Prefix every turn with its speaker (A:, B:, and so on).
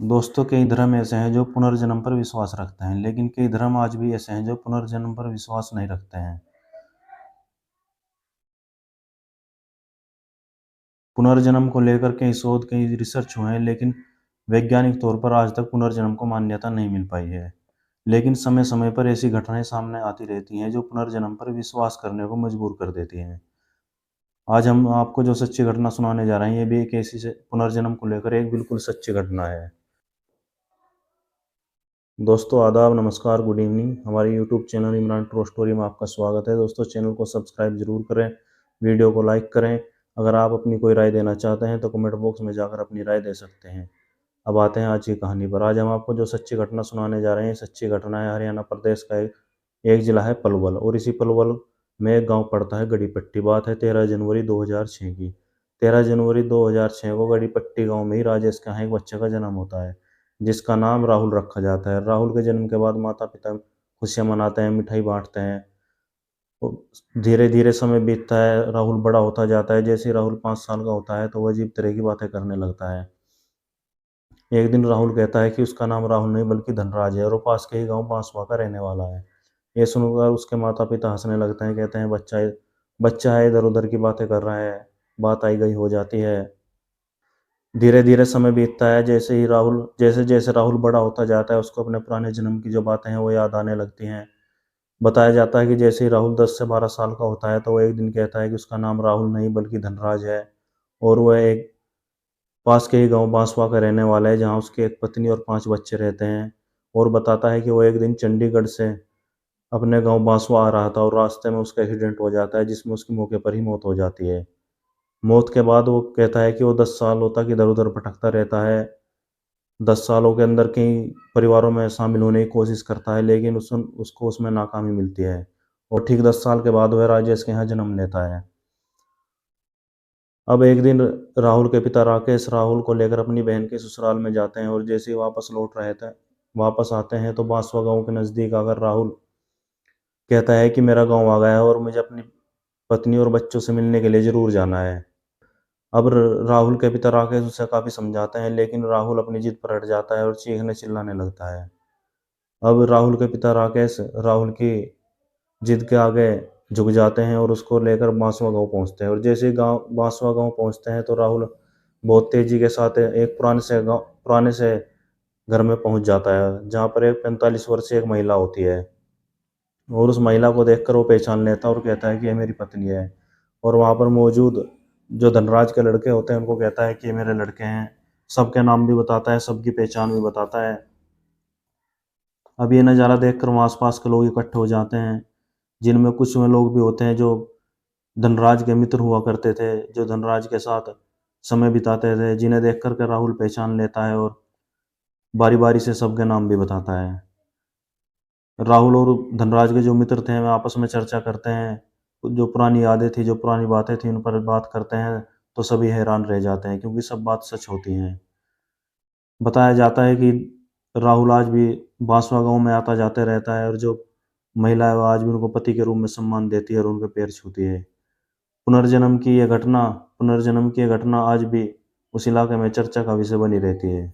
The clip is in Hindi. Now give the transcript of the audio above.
A: दोस्तों, कई धर्म ऐसे हैं जो पुनर्जन्म पर विश्वास रखते हैं, लेकिन कई धर्म आज भी ऐसे हैं जो पुनर्जन्म पर विश्वास नहीं रखते हैं। पुनर्जन्म को लेकर कई शोध, कई रिसर्च हुए हैं, लेकिन वैज्ञानिक तौर पर आज तक पुनर्जन्म को मान्यता नहीं मिल पाई है। लेकिन समय समय पर ऐसी घटनाएं सामने आती रहती हैं जो पुनर्जन्म पर विश्वास करने को मजबूर कर देती हैं। आज हम आपको जो सच्ची घटना सुनाने जा रहे हैं, ये भी एक ऐसी से पुनर्जन्म को लेकर एक बिल्कुल सच्ची घटना है। दोस्तों, आदाब, नमस्कार, गुड इवनिंग। हमारे YouTube channel Imran true story में आपका स्वागत है। दोस्तों, चैनल को सब्सक्राइब जरूर करें, वीडियो को लाइक करें। अगर आप अपनी कोई राय देना चाहते हैं तो कमेंट बॉक्स में जाकर अपनी राय दे सकते हैं। अब आते हैं आज की कहानी पर। आज हम आपको जो सच्ची घटना सुनाने जा रहे हैं, सच्ची घटना है हरियाणा प्रदेश का एक जिला है पलवल, और इसी पलवल में एक गाँव पड़ता है गड़ीपट्टी। बात है 13 जनवरी 2006 की। 13 जनवरी 2006 को गड़ीपट्टी गाँव में ही राजेश के यहाँ एक बच्चे का जन्म होता है, जिसका नाम राहुल रखा जाता है। राहुल के जन्म के बाद माता पिता खुशियां मनाते हैं, मिठाई बांटते हैं। धीरे धीरे समय बीतता है, राहुल बड़ा होता जाता है। जैसे ही राहुल 5 साल का होता है तो वह अजीब तरह की बातें करने लगता है। एक दिन राहुल कहता है कि उसका नाम राहुल नहीं बल्कि धनराज है, और वो पास के ही गांव बांसवा का रहने वाला है। ये सुनकर उसके माता पिता हंसने लगते हैं, कहते हैं बच्चा है, इधर उधर की बातें कर रहा है, बात आई गई हो जाती है। धीरे धीरे समय बीतता है। जैसे जैसे राहुल बड़ा होता जाता है, उसको अपने पुराने जन्म की जो बातें हैं वो याद आने लगती हैं। बताया जाता है कि जैसे ही राहुल 10 से 12 साल का होता है तो वो एक दिन कहता है कि उसका नाम राहुल नहीं बल्कि धनराज है, और वह एक पास के ही गांव बांसवा का रहने वाला है, जहां उसकी एक पत्नी और 5 बच्चे रहते हैं। और बताता है कि वो एक दिन चंडीगढ़ से अपने गांव बांसवा आ रहा था, और रास्ते में उसका एक्सीडेंट हो जाता है, जिसमें उसकी मौके पर ही मौत हो जाती है। मौत के बाद वो कहता है कि वो 10 सालों तक इधर उधर भटकता रहता है। 10 सालों के अंदर कई परिवारों में शामिल होने की कोशिश करता है, लेकिन उसको उसमें नाकामी मिलती है। और ठीक 10 साल के बाद वह राजेश के यहाँ जन्म लेता है। अब एक दिन राहुल के पिता राकेश राहुल को लेकर अपनी बहन के ससुराल में जाते हैं, और जैसे ही वापस आते हैं तो बांसवा गांव के नजदीक आकर राहुल कहता है कि मेरा गांव आ गया है और मुझे अपनी पत्नी और बच्चों से मिलने के लिए जरूर जाना है। अब राहुल के पिता राकेश उसे काफी समझाते हैं, लेकिन राहुल अपनी जिद पर अड़ जाता है और चीखने चिल्लाने लगता है। अब राहुल के पिता राकेश राहुल की जिद के आगे झुक जाते हैं और उसको लेकर बांसवा गांव पहुंचते हैं। और जैसे ही गांव बांसवा गांव पहुंचते हैं तो राहुल बहुत तेजी के साथ एक पुराने से घर में पहुंच जाता है, जहां पर एक 45 वर्षीय एक महिला होती है। और उस महिला को देखकर वो पहचान लेता है और कहता है कि ये मेरी पत्नी है। और वहां पर मौजूद जो धनराज के लड़के होते हैं उनको कहता है कि ये मेरे लड़के हैं। सबके नाम भी बताता है, सबकी पहचान भी बताता है। अब ये नज़ारा देखकर वहाँ आसपास के लोग इकट्ठे हो जाते हैं, जिनमें कुछ में लोग भी होते हैं जो धनराज के मित्र हुआ करते थे, जो धनराज के साथ समय बिताते थे, जिन्हें देख कर के राहुल पहचान लेता है और बारी बारी से सबके नाम भी बताता है। राहुल और धनराज के जो मित्र थे वे आपस में चर्चा करते हैं, जो पुरानी यादें थी, जो पुरानी बातें थी, उन पर बात करते हैं। तो सभी हैरान रह जाते हैं, क्योंकि सब बात सच होती हैं। बताया जाता है कि राहुल आज भी बांसवा गांव में आता जाते रहता है, और जो महिला है वो आज भी उनको पति के रूप में सम्मान देती है और उनके पैर छूती है। पुनर्जन्म की यह घटना पुनर्जन्म की यह घटना आज भी उस इलाके में चर्चा का विषय बनी रहती है।